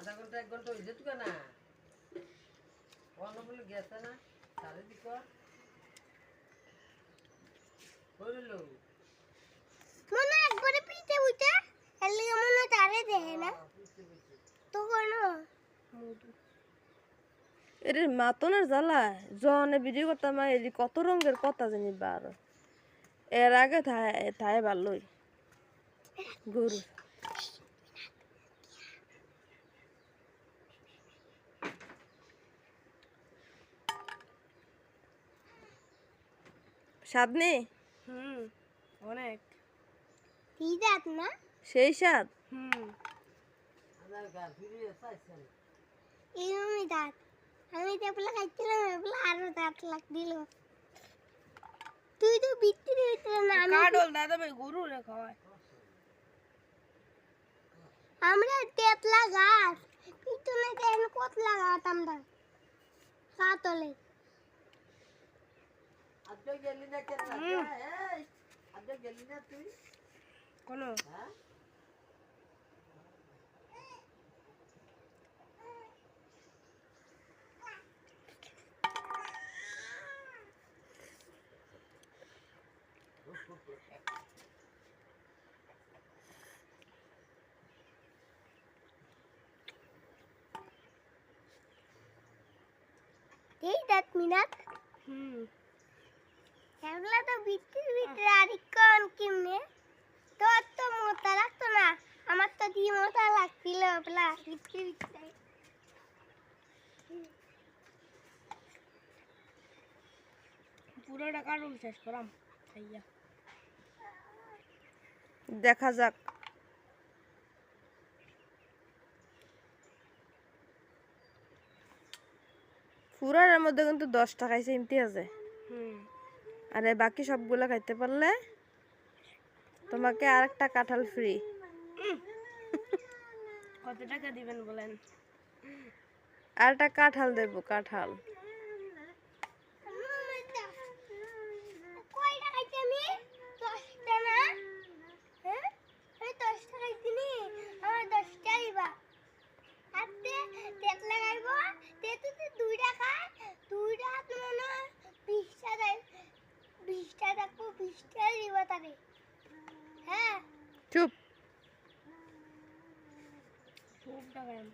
আধা ঘন্টা 1 ঘন্টা হয়ে যেত না অন্য বলে গেছে না চারিদিক হইলো মনে একবারে পিঠে উঠে এলি মনে তারে দেহে না তো কোন এর মাতনের জ্বালা জনে ভিডিও করতাম এর কত রঙের কথা জানি বার এর আগে থায় ভালোই গরু স্বাদ নেই অনেক দিদাত না সেই স্বাদ আধার কার্ড ফিরে চাইছেন এই আমি দাঁত আমি তেপলা খাইছিলাম এবলা আরো দাঁত লাগ দিল তুই তো বিট্টি দিতে না আমি কাডল দাদা ভাই গরু রে খাওয়ায় আমরা তেতলা গাছ পিছনে কেন কতলা গাছ আমরা কাতলে আজকে গেলি না কেন এই আজকে গেলি না তুই কোন হ্যাঁ এই দাঁত মিনাত এগুলা তো বিট্টির ভিতরে আর কোন কিমনে তোর তো মোটা লাগতো না আমার তো দিয়ে মোটা লাগছিল এবলা বিট্টির ভিতরে পুরোটা কাডল শেষ করাম খাইয়া দেখা যাক পুরার মধ্যে কিন্তু 10 টাকাই সিমটি আছে আর বাকি সবগুলো খাইতে পারলে তোমাকে আরেকটা কাঁঠাল ফ্রি কত টাকা দিবেন বলেন আরেকটা কাঁঠাল দেব কাঁঠাল কয়টা খাইতে আমি 10টা না হ্যাঁ আমি 10টা খাইছিনি আমার 10টা দিবা আতে তেতলা খাইব তেতুতে 2টা খায় 2টা তো মনে 20টা দেয় 20টা দেখো 20টা দিবা তারে হ্যাঁ চুপ খুব টাকা আমি